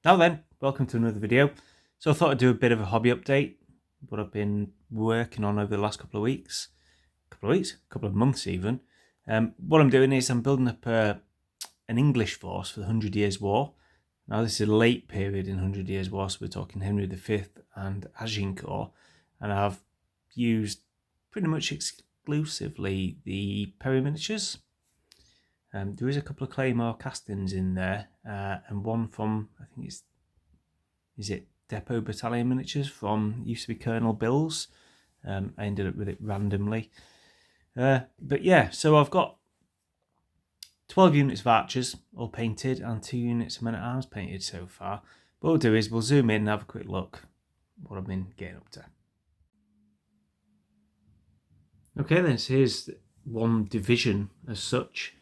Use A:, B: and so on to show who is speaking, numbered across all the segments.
A: Now then, welcome to another video. So I thought I'd do a bit of a hobby update, what I've been working on over the last couple of months even. What I'm doing is I'm building up an English force for the 100 Years' War. Now this is a late period in 100 Years' War, so we're talking Henry V and Agincourt, and I've used pretty much exclusively the Perry miniatures. There is a couple of Claymore castings in there, and one from, I think is it Depot Battalion miniatures from, used to be Colonel Bill's. I ended up with it randomly. But yeah, so I've got 12 units of archers all painted and 2 units of men-at-arms painted so far. What we'll do is we'll zoom in and have a quick look what I've been getting up to. Okay then, so here's one division as such.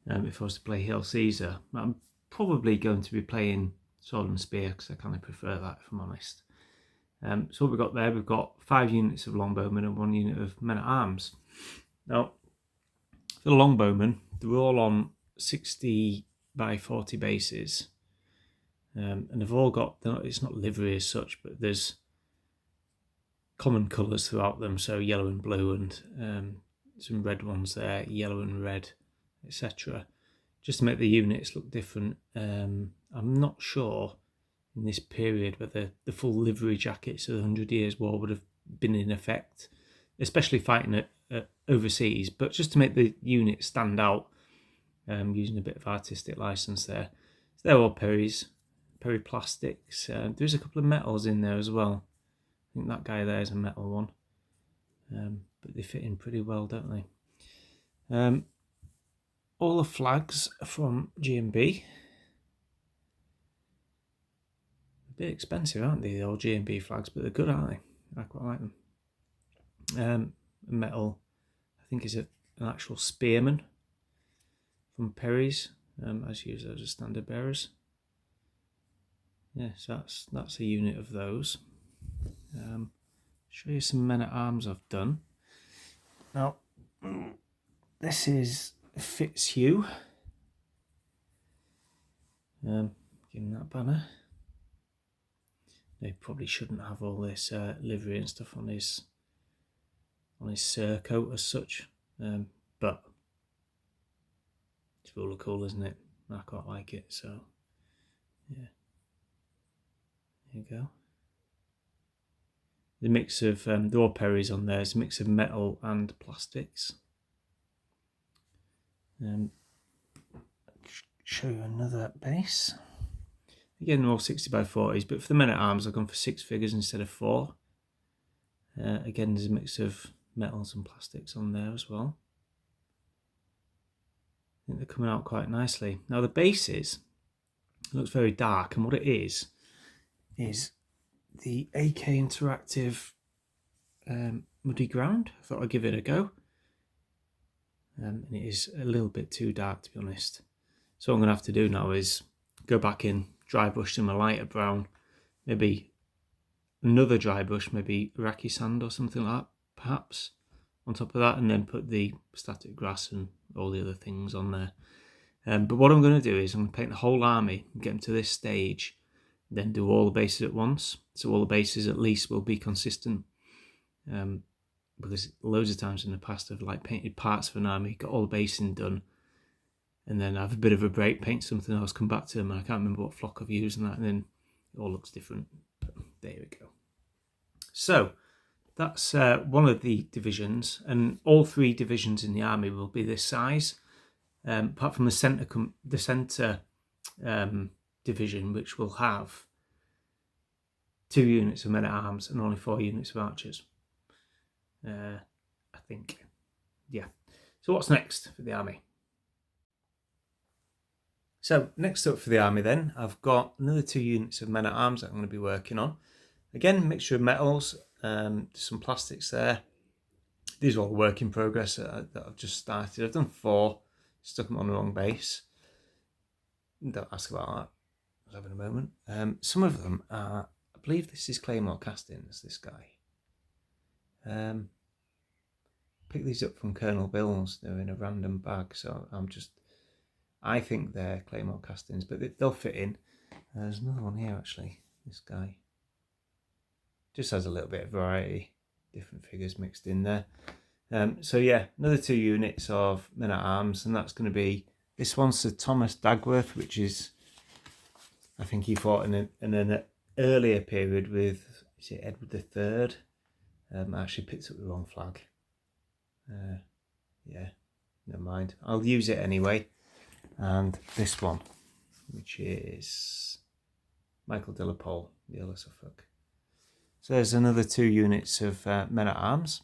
A: If I was to play Hail Caesar, I'm probably going to be playing Sword and Spear because I kind of prefer that, if I'm honest. So what we've got there, we've got 5 units of longbowmen and 1 unit of men-at-arms. Now, for the longbowmen, they're all on 60 by 40 bases. And they've all got, it's not livery as such, but there's common colours throughout them, so yellow and blue, and some red ones there, yellow and red, etc., just to make the units look different. I'm not sure in this period whether the full livery jackets of the 100 Years' War would have been in effect, especially fighting at overseas, but just to make the unit stand out, using a bit of artistic license there. So they're all Perry's, Perry plastics. There's a couple of metals in there as well. I think that guy there is a metal one, but they fit in pretty well, don't they? All the flags are from G&B. A bit expensive, aren't they, the old G&B flags, but they're good, aren't they? I quite like them. Metal, I think, is an actual spearman from Perry's, as used as a standard bearers. Yeah, so that's a unit of those. Show you some men-at-arms I've done. Now, this is Fitzhugh. Giving that banner. They probably shouldn't have all this livery and stuff on his surcoat as such, but it's really cool, isn't it? I quite like it, so yeah. There you go. The mix of the all Perry's on there is a mix of metal and plastics. Show you another base. Again, all 60 by 40s, but for the men-at-arms I've gone for 6 figures instead of 4. Again, there's a mix of metals and plastics on there as well. I think they're coming out quite nicely. Now the bases, it looks very dark, and what it is the AK Interactive Muddy Ground. I thought I'd give it a go. And it is a little bit too dark, to be honest. So what I'm going to have to do now is go back in, dry brush them a lighter brown, maybe another dry brush, maybe Iraqi sand or something like that, perhaps, on top of that, and then put the static grass and all the other things on there. But what I'm going to do is I'm going to paint the whole army and get them to this stage, then do all the bases at once, so all the bases at least will be consistent. Because loads of times in the past I've like painted parts of an army, got all the basing done, and then have a bit of a break, paint something else, come back to them, and I can't remember what flock I've used and that, and then it all looks different. But there we go. So that's one of the divisions, and all 3 divisions in the army will be this size, apart from the centre division, which will have 2 units of men-at-arms and only 4 units of archers. I think, yeah. So what's next for the army? So next up for the army then, I've got another 2 units of men-at-arms that I'm going to be working on. Again, mixture of metals, some plastics there. These are all work in progress that I've just started. I've done 4, stuck them on the wrong base. Don't ask about that, I'll have in a moment. Some of them are, I believe this is Claymore castings, this guy. Pick these up from Colonel Bill's. They're in a random bag, so I think they're Claymore castings, but they'll fit in. There's another one here actually. This guy just has a little bit of variety, different figures mixed in there. So yeah, another 2 units of men at arms, and that's going to be, this one's Sir Thomas Dagworth, which is, I think he fought in an earlier period with, is it Edward III? I actually picked up the wrong flag. Yeah, never mind. I'll use it anyway. And this one, which is Michael de la Pole, the Earl of Suffolk. So there's another 2 units of men at arms.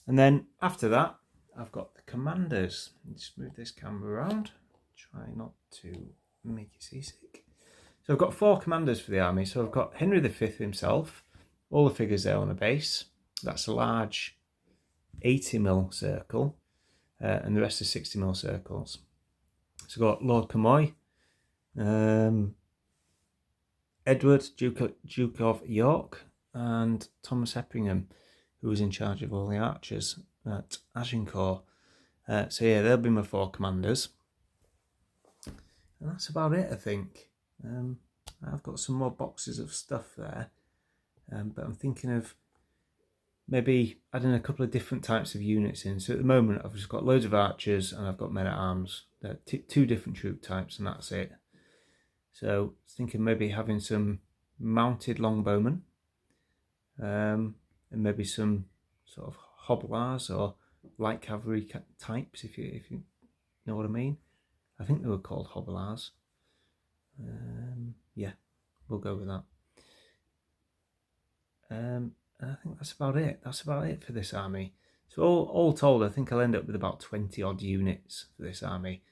A: And then after that, I've got the commanders. Just move this camera around. Try not to make you seasick. So I've got 4 commanders for the army. So I've got Henry V himself. All the figures there on a base. That's a large 80mm circle. And the rest are 60mm circles. So I've got Lord Camoy. Edward, Duke of York. And Thomas Eppingham, who was in charge of all the archers at Agincourt. So yeah, they'll be my 4 commanders. And that's about it, I think. I've got some more boxes of stuff there. But I'm thinking of maybe adding a couple of different types of units in. So at the moment, I've just got loads of archers and I've got men at arms. They're 2 different troop types, and that's it. So I was thinking maybe having some mounted longbowmen. And maybe some sort of hobblers or light cavalry types, if you know what I mean. I think they were called hobblers. Yeah, we'll go with that. And I think that's about it. That's about it for this army. So all told, I think I'll end up with about 20 odd units for this army.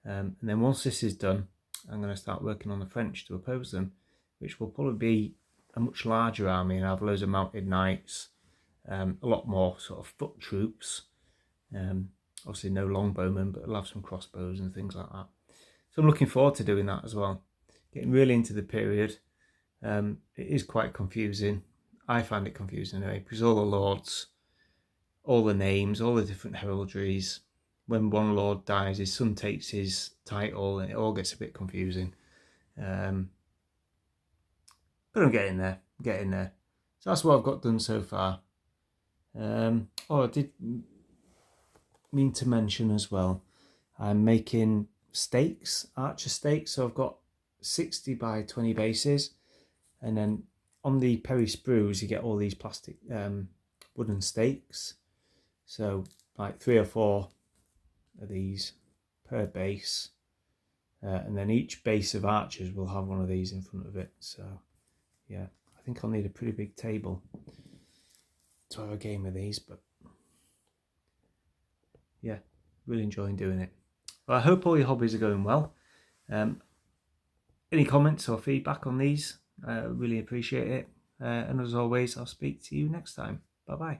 A: And then once this is done, I'm going to start working on the French to oppose them, which will probably be a much larger army and have loads of mounted knights, a lot more sort of foot troops, obviously no longbowmen, but I'll have some crossbows and things like that. So I'm looking forward to doing that as well. Getting really into the period. It is quite confusing. I find it confusing anyway, because all the lords, all the names, all the different heraldries, when one lord dies, his son takes his title, and it all gets a bit confusing. But I'm getting there, So that's what I've got done so far. I did mean to mention as well, I'm making stakes, archer stakes. So I've got 60 by 20 bases, and then on the Perry sprues you get all these plastic wooden stakes. So like 3 or 4 of these per base, and then each base of archers will have one of these in front of it. So yeah, I think I'll need a pretty big table to have a game of these, but yeah, really enjoying doing it. Well, I hope all your hobbies are going well. Any comments or feedback on these, really appreciate it. And as always, I'll speak to you next time. Bye bye.